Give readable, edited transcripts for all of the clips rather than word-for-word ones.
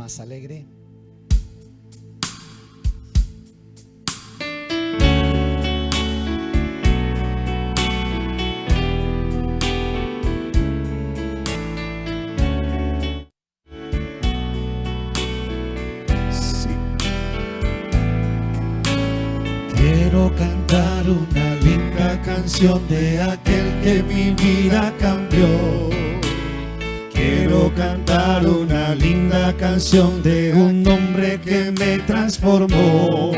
más alegre. Quiero cantar una linda canción de aquel que mi vida cambió. Quiero cantar una linda canción de un hombre que me transformó.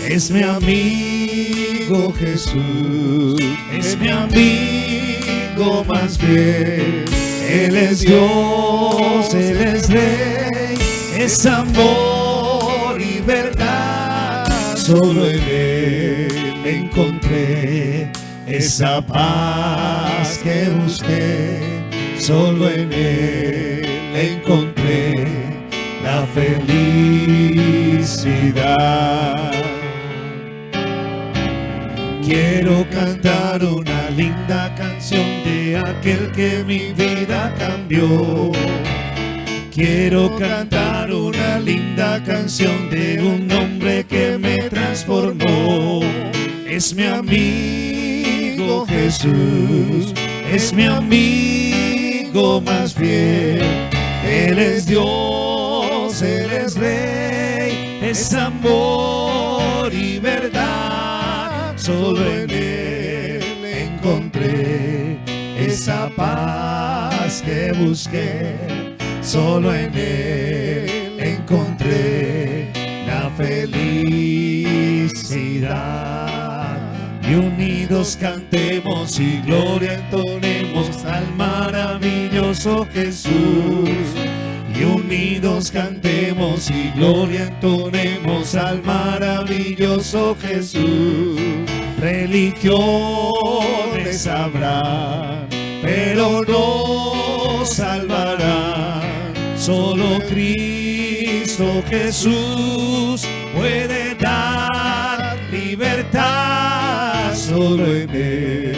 Es mi amigo Jesús, es mi amigo más bien. Él es Dios, Él es Rey, es amor y verdad. Solo en Él encontré esa paz que busqué. Solo en Él encontré la felicidad. Quiero cantar una linda canción de aquel que mi vida cambió. Quiero cantar una linda canción de un hombre que me transformó. Es mi amigo Jesús, es mi amigo más fiel. Él es Dios, Él es Rey, es amor y verdad. Solo en Él encontré esa paz que busqué. Solo en Él encontré la felicidad. Y unidos cantemos y gloria entonemos al maravilloso Jesús. Y unidos cantemos y gloria entonemos al maravilloso Jesús. Religiones habrán, pero no salvarán. Solo Cristo Jesús puede dar libertad. Solo en Él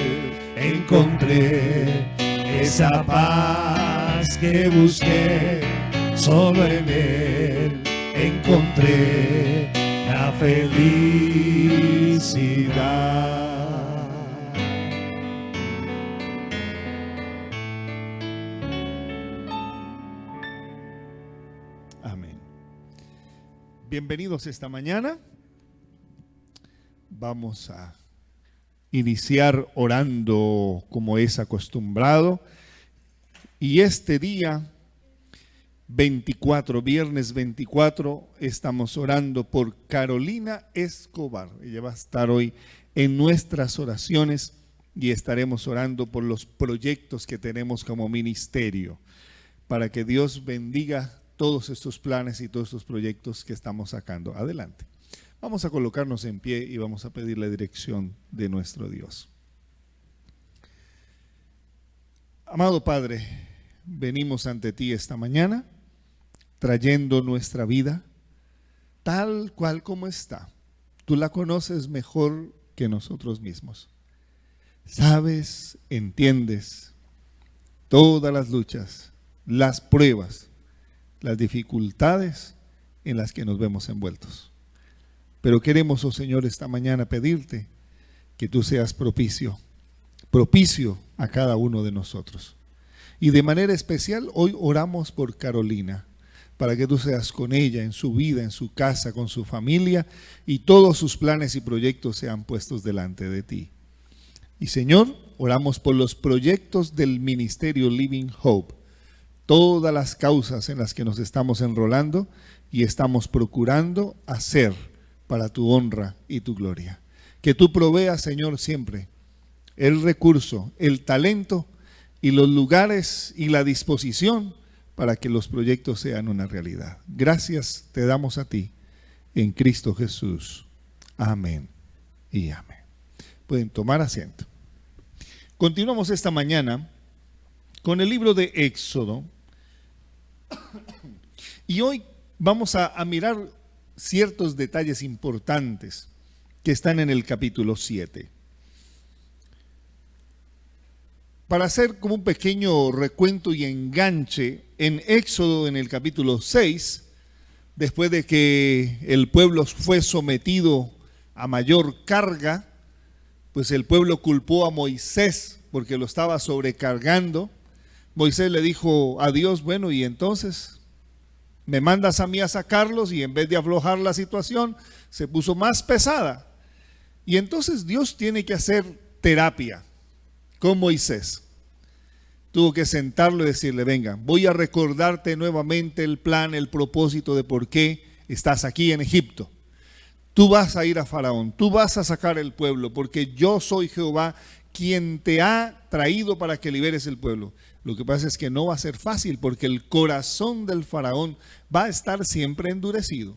encontré esa paz que busqué. Solo en Él encontré la felicidad. Amén. Bienvenidos esta mañana. Vamos a iniciar orando como es acostumbrado. Y este día 24, viernes 24, estamos orando por Carolina Escobar. Ella va a estar hoy en nuestras oraciones y estaremos orando por los proyectos que tenemos como ministerio, para que Dios bendiga todos estos planes y todos estos proyectos que estamos sacando adelante. Vamos a colocarnos en pie y vamos a pedir la dirección de nuestro Dios. Amado Padre, venimos ante ti esta mañana, trayendo nuestra vida tal cual como está. Tú la conoces mejor que nosotros mismos. Sabes, entiendes todas las luchas, las pruebas, las dificultades en las que nos vemos envueltos. Pero queremos, oh Señor, esta mañana pedirte que tú seas propicio a cada uno de nosotros. Y de manera especial hoy oramos por Carolina, para que tú seas con ella en su vida, en su casa, con su familia, y todos sus planes y proyectos sean puestos delante de ti. Y Señor, oramos por los proyectos del ministerio Living Hope, todas las causas en las que nos estamos enrolando y estamos procurando hacer para tu honra y tu gloria. Que tú proveas, Señor, siempre el recurso, el talento y los lugares y la disposición para que los proyectos sean una realidad. Gracias te damos a ti, en Cristo Jesús. Amén y amén. Pueden tomar asiento. Continuamos esta mañana con el libro de Éxodo. Y hoy vamos a mirar ciertos detalles importantes que están en el capítulo 7. Para hacer como un pequeño recuento y enganche, en Éxodo en el capítulo 6 después de que el pueblo fue sometido a mayor carga, pues el pueblo culpó a Moisés porque lo estaba sobrecargando. Moisés le dijo a Dios, bueno, y entonces me mandas a mí a sacarlos, y en vez de aflojar la situación, se puso más pesada. Y entonces Dios tiene que hacer terapia con Moisés. Tuvo que sentarlo y decirle, venga, voy a recordarte nuevamente el plan, el propósito de por qué estás aquí en Egipto. Tú vas a ir a Faraón, tú vas a sacar el pueblo, porque yo soy Jehová quien te ha traído para que liberes el pueblo. Lo que pasa es que no va a ser fácil, porque el corazón del Faraón va a estar siempre endurecido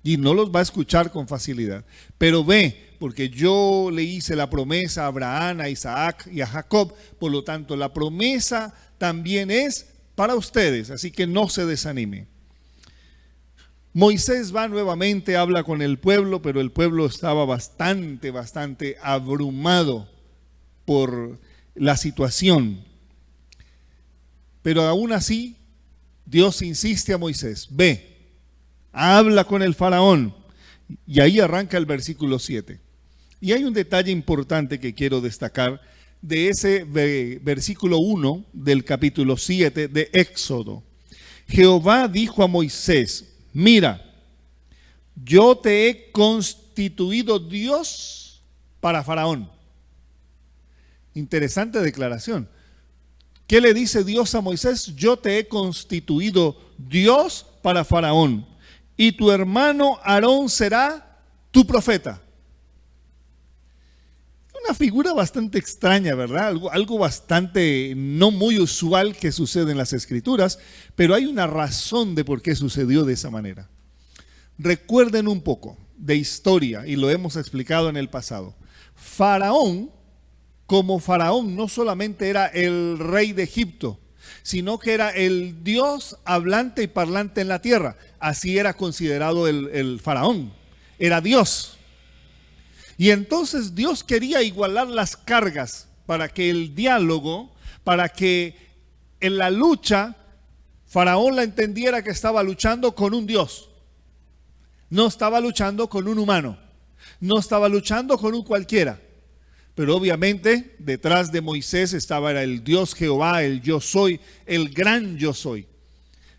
y no los va a escuchar con facilidad. Pero ve, porque yo le hice la promesa a Abraham, a Isaac y a Jacob, por lo tanto la promesa también es para ustedes, así que no se desanime. Moisés va nuevamente, habla con el pueblo, pero el pueblo estaba bastante abrumado por la situación. Pero aún así, Dios insiste a Moisés, ve, habla con el faraón. Y ahí arranca el versículo 7. Y hay un detalle importante que quiero destacar de ese versículo 1 del capítulo 7 de Éxodo. Jehová dijo a Moisés, mira, yo te he constituido Dios para Faraón. Interesante declaración. ¿Qué le dice Dios a Moisés? Yo te he constituido Dios para Faraón, y tu hermano Aarón será tu profeta. Una figura bastante extraña, ¿verdad? Algo bastante no muy usual que sucede en las Escrituras, pero hay una razón de por qué sucedió de esa manera. Recuerden un poco de historia, y lo hemos explicado en el pasado. Faraón, como faraón, no solamente era el rey de Egipto, sino que era el Dios hablante y parlante en la tierra. Así era considerado el faraón, era Dios. Y entonces Dios quería igualar las cargas para que el diálogo, para que en la lucha, Faraón la entendiera que estaba luchando con un Dios. No estaba luchando con un humano, no estaba luchando con un cualquiera. Pero obviamente detrás de Moisés estaba el Dios Jehová, el yo soy, el gran yo soy.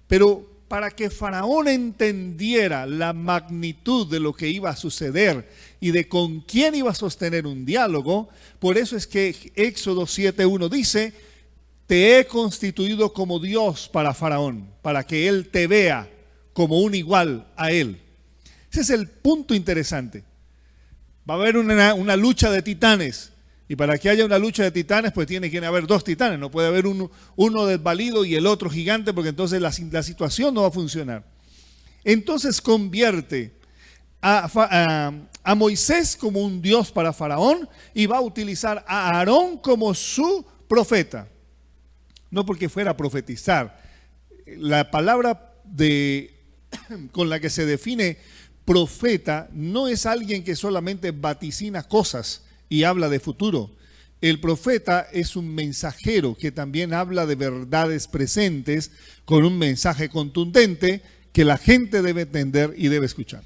Pero para que Faraón entendiera la magnitud de lo que iba a suceder y de con quién iba a sostener un diálogo, por eso es que Éxodo 7:1 dice, te he constituido como Dios para Faraón, para que él te vea como un igual a él. Ese es el punto interesante. Va a haber una lucha de titanes. Y para que haya una lucha de titanes, pues tiene que haber dos titanes. No puede haber uno desvalido y el otro gigante, porque entonces la situación no va a funcionar. Entonces convierte a Moisés como un Dios para Faraón y va a utilizar a Aarón como su profeta. No porque fuera a profetizar. La palabra con la que se define profeta no es alguien que solamente vaticina cosas y habla de futuro. El profeta es un mensajero que también habla de verdades presentes con un mensaje contundente que la gente debe entender y debe escuchar.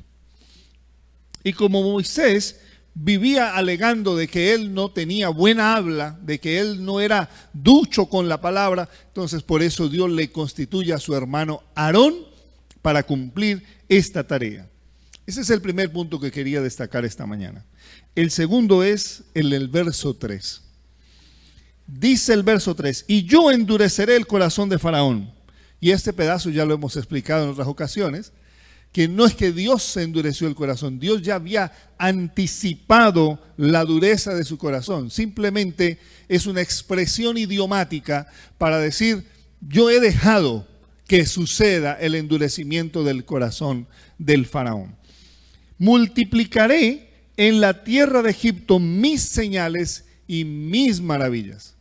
Y como Moisés vivía alegando de que él no tenía buena habla, de que él no era ducho con la palabra, entonces por eso Dios le constituye a su hermano Aarón para cumplir esta tarea. Ese es el primer punto que quería destacar esta mañana. El segundo es el verso 3. Dice el verso 3, y yo endureceré el corazón de Faraón. Y este pedazo ya lo hemos explicado en otras ocasiones, que no es que Dios se endureció el corazón, Dios ya había anticipado la dureza de su corazón. Simplemente es una expresión idiomática para decir, yo he dejado que suceda el endurecimiento del corazón del Faraón. Multiplicaré en la tierra de Egipto mis señales y mis maravillas.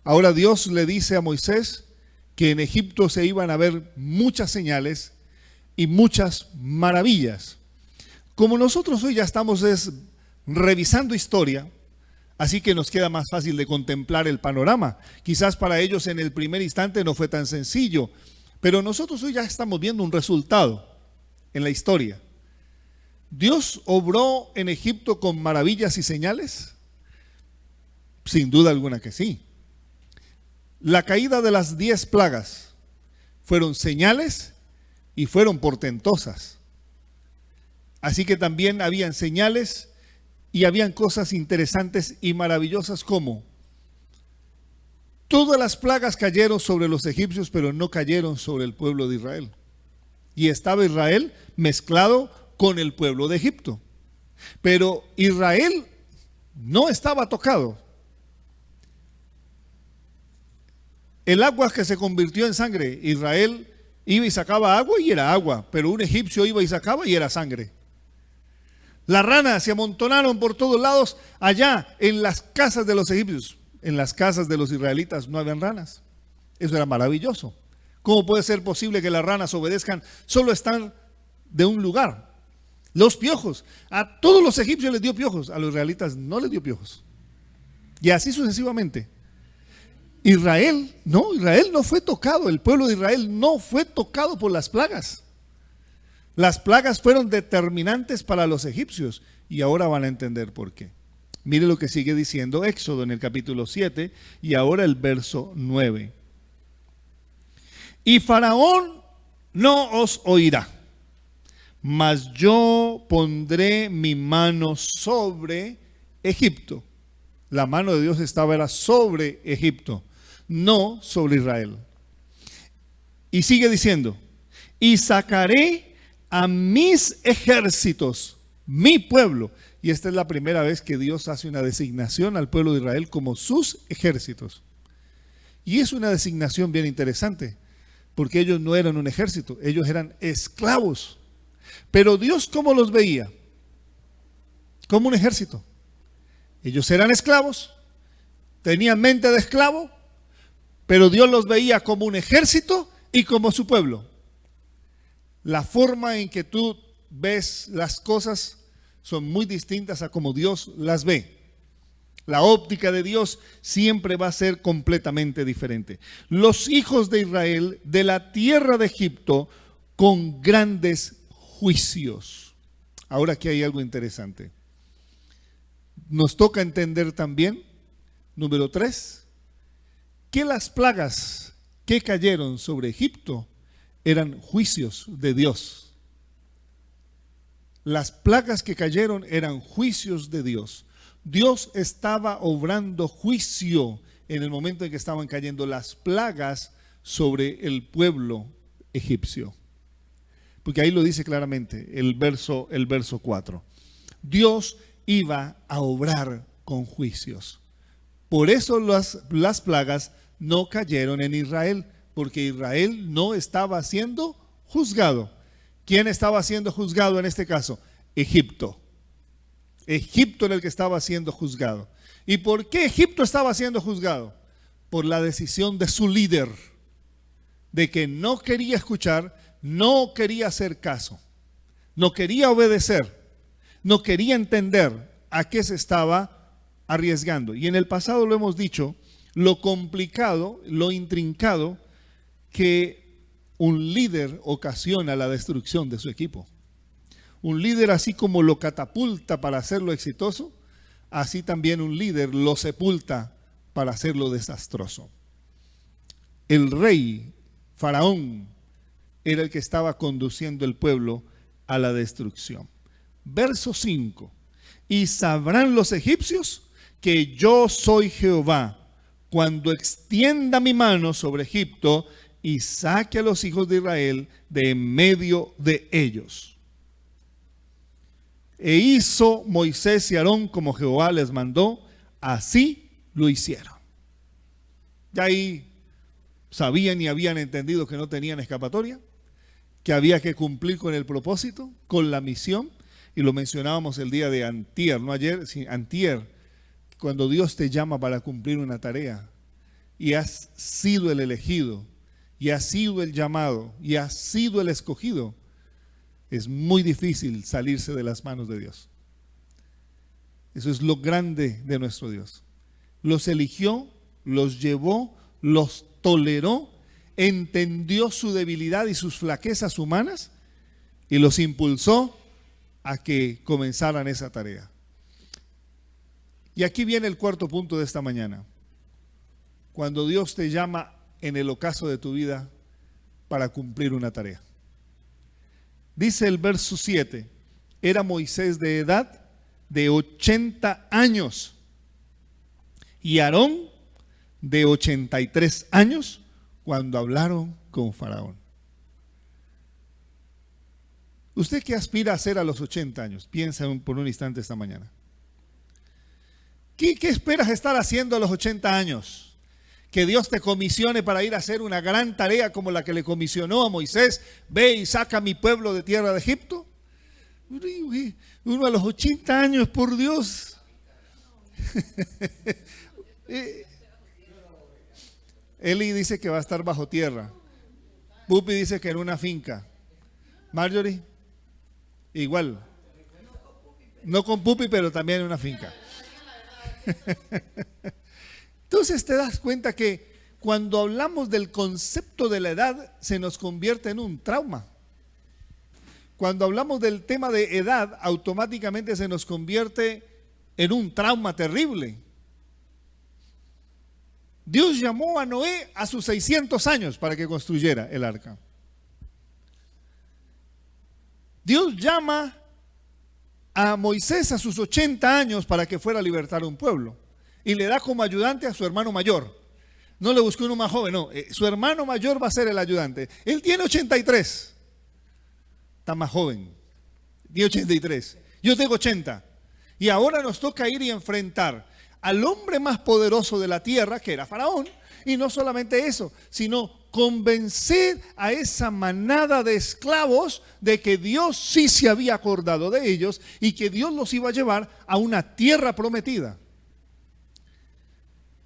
Ahora Dios le dice a Moisés que en Egipto se iban a ver muchas señales y muchas maravillas. Como nosotros hoy ya estamos revisando historia, así que nos queda más fácil de contemplar el panorama. Quizás para ellos en el primer instante no fue tan sencillo, Pero nosotros hoy ya estamos viendo un resultado en la historia. ¿Dios obró en Egipto con maravillas y señales? Sin duda alguna que sí. La caída de las 10 plagas fueron señales y fueron portentosas. Así que también habían señales y habían cosas interesantes y maravillosas, como todas las plagas cayeron sobre los egipcios, pero no cayeron sobre el pueblo de Israel. Y estaba Israel mezclado con el pueblo de Egipto. Pero Israel no estaba tocado. El agua que se convirtió en sangre, Israel iba y sacaba agua y era agua, pero un egipcio iba y sacaba y era sangre. Las ranas se amontonaron por todos lados allá en las casas de los egipcios. En las casas de los israelitas no habían ranas. Eso era maravilloso. ¿Cómo puede ser posible que las ranas obedezcan? Solo están de un lugar. Los piojos. A todos los egipcios les dio piojos, a los israelitas no les dio piojos. Y así sucesivamente. Israel no fue tocado. El pueblo de Israel no fue tocado por las plagas. Las plagas fueron determinantes para los egipcios y ahora van a entender por qué. Mire lo que sigue diciendo Éxodo en el capítulo 7 y ahora el verso 9. Y Faraón no os oirá, mas yo pondré mi mano sobre Egipto. La mano de Dios era sobre Egipto, no sobre Israel. Y sigue diciendo, y sacaré a mis ejércitos, mi pueblo. Y esta es la primera vez que Dios hace una designación al pueblo de Israel como sus ejércitos. Y es una designación bien interesante, porque ellos no eran un ejército, ellos eran esclavos. Pero Dios, ¿cómo los veía? Como un ejército. Ellos eran esclavos, tenían mente de esclavo, pero Dios los veía como un ejército y como su pueblo. La forma en que tú ves las cosas son muy distintas a como Dios las ve. La óptica de Dios siempre va a ser completamente diferente. Los hijos de Israel de la tierra de Egipto con grandes juicios. Ahora aquí hay algo interesante. Nos toca entender también, número 3, que las plagas que cayeron sobre Egipto eran juicios de Dios. Las plagas que cayeron eran juicios de Dios. Dios estaba obrando juicio en el momento en que estaban cayendo las plagas sobre el pueblo egipcio. Porque ahí lo dice claramente el verso 4. Dios iba a obrar con juicios. Por eso las plagas no cayeron en Israel, porque Israel no estaba siendo juzgado. ¿Quién estaba siendo juzgado en este caso? Egipto. Egipto era el que estaba siendo juzgado. ¿Y por qué Egipto estaba siendo juzgado? Por la decisión de su líder, de que no quería escuchar, no quería hacer caso, no quería obedecer, no quería entender a qué se estaba arriesgando. Y en el pasado lo hemos dicho, lo complicado, lo intrincado que un líder ocasiona la destrucción de su equipo. Un líder, así como lo catapulta para hacerlo exitoso, así también un líder lo sepulta para hacerlo desastroso. El rey Faraón era el que estaba conduciendo el pueblo a la destrucción. Verso 5. Y sabrán los egipcios que yo soy Jehová, cuando extienda mi mano sobre Egipto y saque a los hijos de Israel de en medio de ellos. E hizo Moisés y Aarón como Jehová les mandó, así lo hicieron. Ya ahí sabían y habían entendido que no tenían escapatoria, que había que cumplir con el propósito, con la misión, y lo mencionábamos el día de antier, no ayer, sino antier, cuando Dios te llama para cumplir una tarea y has sido el elegido, y has sido el llamado, y has sido el escogido, es muy difícil salirse de las manos de Dios. Eso es lo grande de nuestro Dios. Los eligió, los llevó, los toleró entendió su debilidad y sus flaquezas humanas y los impulsó a que comenzaran esa tarea. Y aquí viene el cuarto punto de esta mañana. Cuando Dios te llama en el ocaso de tu vida para cumplir una tarea. Dice el verso 7, era Moisés de edad de 80 años y Aarón de 83 años cuando hablaron con Faraón. ¿Usted qué aspira a hacer a los 80 años? Piensa por un instante esta mañana. ¿Qué esperas estar haciendo a los 80 años? Que Dios te comisione para ir a hacer una gran tarea como la que le comisionó a Moisés. Ve y saca a mi pueblo de tierra de Egipto. Uno a los 80 años, por Dios. Eli dice que va a estar bajo tierra. Pupi dice que en una finca. Marjorie, igual. No con Pupi, pero también en una finca. Entonces te das cuenta que cuando hablamos del concepto de la edad se nos convierte en un trauma. Cuando hablamos del tema de edad automáticamente se nos convierte en un trauma terrible. Dios llamó a Noé a sus 600 años para que construyera el arca. Dios llama a Moisés a sus 80 años para que fuera a libertar a un pueblo. Y le da como ayudante a su hermano mayor. No le buscó uno más joven, no. Su hermano mayor va a ser el ayudante. Él tiene 83. Está más joven. Tiene 83. Yo tengo 80. Y ahora nos toca ir y enfrentar al hombre más poderoso de la tierra, que era Faraón. Y no solamente eso, sino convencer a esa manada de esclavos de que Dios sí se había acordado de ellos y que Dios los iba a llevar a una tierra prometida.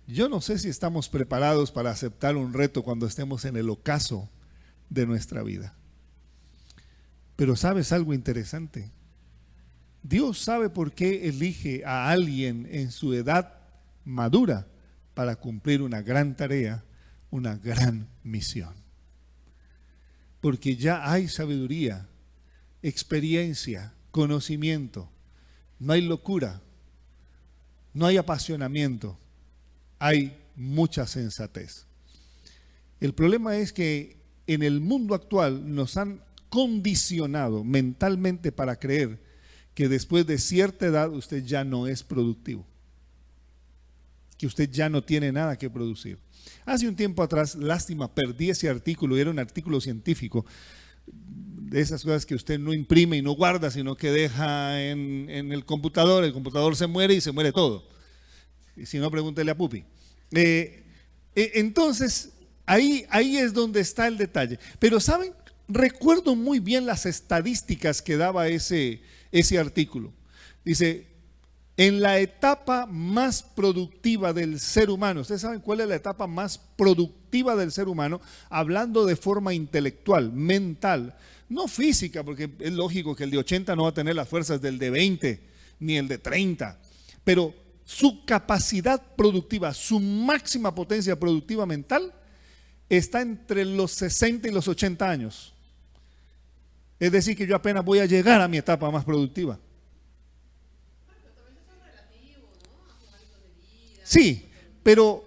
Yo no sé si estamos preparados para aceptar un reto cuando estemos en el ocaso de nuestra vida. Pero ¿sabes algo interesante? Dios sabe por qué elige a alguien en su edad madura para cumplir una gran tarea, una gran misión. Porque ya hay sabiduría, experiencia, conocimiento. No hay locura, no hay apasionamiento. Hay mucha sensatez. El problema es que en el mundo actual nos han condicionado mentalmente para creer que después de cierta edad usted ya no es productivo, que usted ya no tiene nada que producir. Hace un tiempo atrás, lástima, perdí ese artículo, y era un artículo científico, de esas cosas que usted no imprime y no guarda, sino que deja en el computador se muere y se muere todo. Y si no, pregúntele a Pupi. Entonces, ahí es donde está el detalle. Pero ¿saben? Recuerdo muy bien las estadísticas que daba ese artículo. Dice, en la etapa más productiva del ser humano, ¿ustedes saben cuál es la etapa más productiva del ser humano? Hablando de forma intelectual, mental, no física, porque es lógico que el de 80 no va a tener las fuerzas del de 20, ni el de 30, pero su capacidad productiva, su máxima potencia productiva mental está entre los 60 y los 80 años. Es decir, que yo apenas voy a llegar a mi etapa más productiva. Sí, pero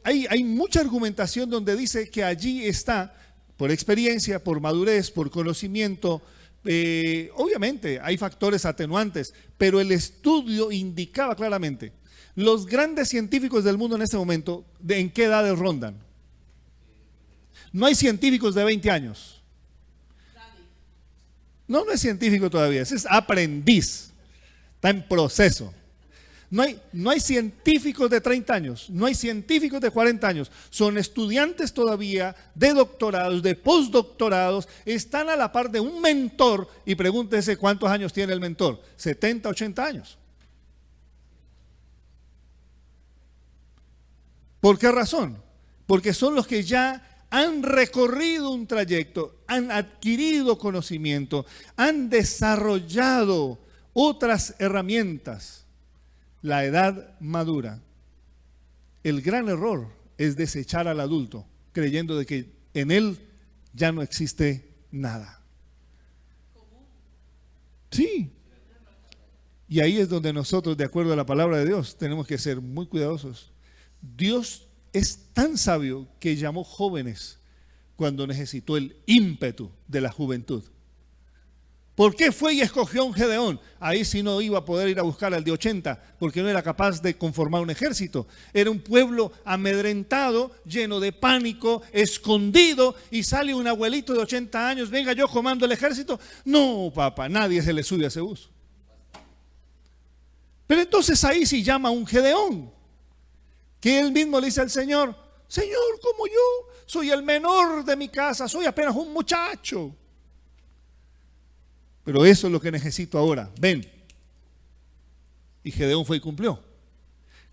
hay mucha argumentación donde dice que allí está, por experiencia, por madurez, por conocimiento. Obviamente hay factores atenuantes, pero el estudio indicaba claramente, los grandes científicos del mundo en este momento, ¿en qué edades rondan? No hay científicos de 20 años. No es científico todavía, ese es aprendiz, está en proceso. No hay científicos de 30 años, no hay científicos de 40 años, son estudiantes todavía de doctorados, de postdoctorados, están a la par de un mentor y pregúntese cuántos años tiene el mentor, 70, 80 años. ¿Por qué razón? Porque son los que ya han recorrido un trayecto, han adquirido conocimiento, han desarrollado otras herramientas. La edad madura. El gran error es desechar al adulto, creyendo de que en Él ya no existe nada. Sí. Y ahí es donde nosotros, de acuerdo a la palabra de Dios, tenemos que ser muy cuidadosos. Dios es tan sabio que llamó jóvenes cuando necesitó el ímpetu de la juventud. ¿Por qué fue y escogió a un Gedeón? Ahí sí no iba a poder ir a buscar al de 80, porque no era capaz de conformar un ejército. Era un pueblo amedrentado, lleno de pánico, escondido, y sale un abuelito de 80 años, venga, yo comando el ejército. No, papá, nadie se le sube a ese bus. Pero entonces ahí sí llama a un Gedeón, que él mismo le dice al Señor, Señor, como yo soy el menor de mi casa, soy apenas un muchacho. Pero eso es lo que necesito ahora, ven. Y Gedeón fue y cumplió.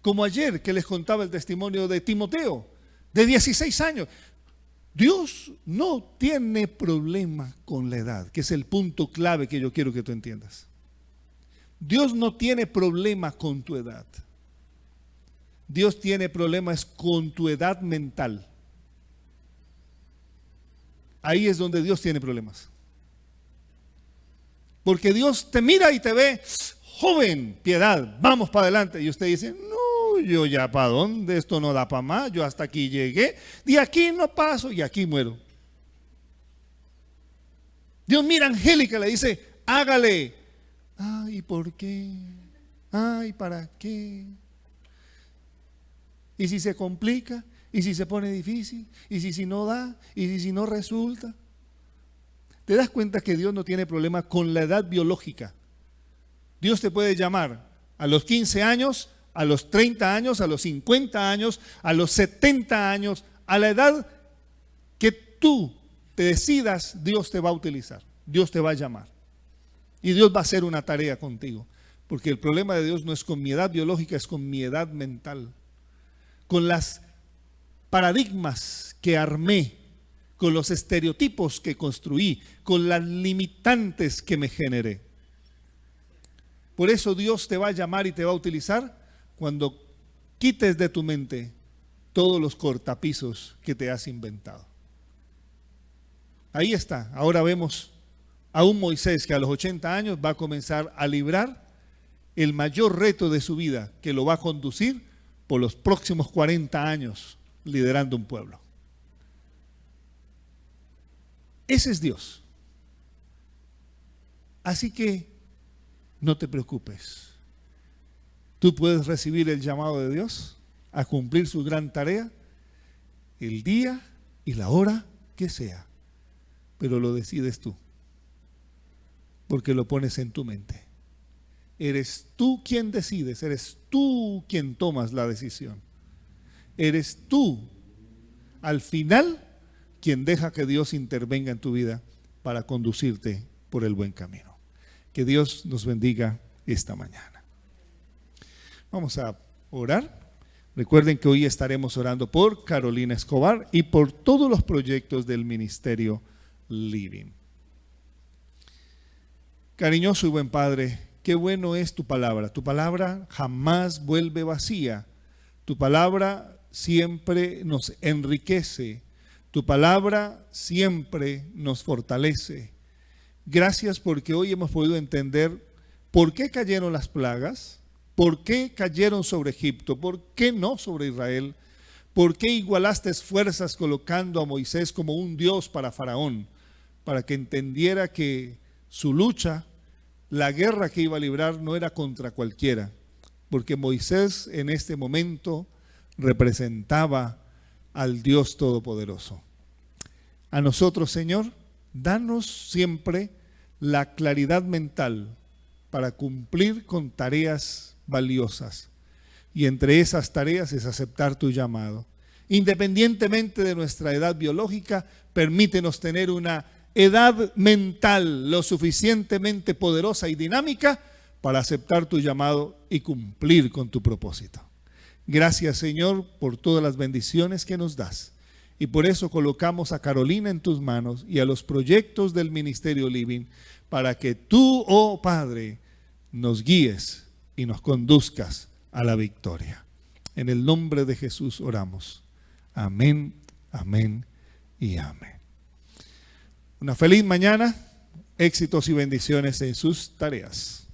Como ayer que les contaba el testimonio de Timoteo, de 16 años. Dios no tiene problema con la edad, que es el punto clave que yo quiero que tú entiendas. Dios no tiene problema con tu edad. Dios tiene problemas con tu edad mental. Ahí es donde Dios tiene problemas. Porque Dios te mira y te ve, joven, piedad, vamos para adelante. Y usted dice, no, yo ya para dónde, esto no da para más, yo hasta aquí llegué, de aquí no paso y aquí muero. Dios mira a Angélica y le dice, hágale. Ay, ¿por qué? Ay, ¿para qué? ¿Y si se complica? ¿Y si se pone difícil? ¿Y si no da? ¿Y si no resulta? ¿Te das cuenta que Dios no tiene problema con la edad biológica? Dios te puede llamar a los 15 años, a los 30 años, a los 50 años, a los 70 años, a la edad que tú te decidas, Dios te va a utilizar, Dios te va a llamar. Y Dios va a hacer una tarea contigo, porque el problema de Dios no es con mi edad biológica, es con mi edad mental, con las paradigmas que armé, con los estereotipos que construí, con las limitantes que me generé. Por eso Dios te va a llamar y te va a utilizar cuando quites de tu mente todos los cortapisos que te has inventado. Ahí está, ahora vemos a un Moisés que a los 80 años va a comenzar a librar el mayor reto de su vida, que lo va a conducir por los próximos 40 años liderando un pueblo. Ese es Dios. Así que no te preocupes. Tú puedes recibir el llamado de Dios a cumplir su gran tarea el día y la hora que sea, pero lo decides tú, porque lo pones en tu mente. Eres tú quien decides, eres tú quien tomas la decisión. Eres tú, al final, quien deja que Dios intervenga en tu vida para conducirte por el buen camino. Que Dios nos bendiga esta mañana. Vamos a orar. Recuerden que hoy estaremos orando por Carolina Escobar y por todos los proyectos del Ministerio Living. Cariñoso y buen Padre, qué bueno es tu palabra. Tu palabra jamás vuelve vacía. Tu palabra siempre nos enriquece. Tu palabra siempre nos fortalece. Gracias porque hoy hemos podido entender por qué cayeron las plagas, por qué cayeron sobre Egipto, por qué no sobre Israel, por qué igualaste fuerzas colocando a Moisés como un Dios para Faraón, para que entendiera que su lucha, la guerra que iba a librar no era contra cualquiera, porque Moisés en este momento representaba al Dios Todopoderoso. A nosotros, Señor, danos siempre la claridad mental para cumplir con tareas valiosas. Y entre esas tareas es aceptar tu llamado. Independientemente de nuestra edad biológica, permítenos tener una edad mental lo suficientemente poderosa y dinámica para aceptar tu llamado y cumplir con tu propósito. Gracias, Señor, por todas las bendiciones que nos das. Y por eso colocamos a Carolina en tus manos y a los proyectos del Ministerio Living para que tú, oh Padre, nos guíes y nos conduzcas a la victoria. En el nombre de Jesús oramos. Amén, amén y amén. Una feliz mañana, éxitos y bendiciones en sus tareas.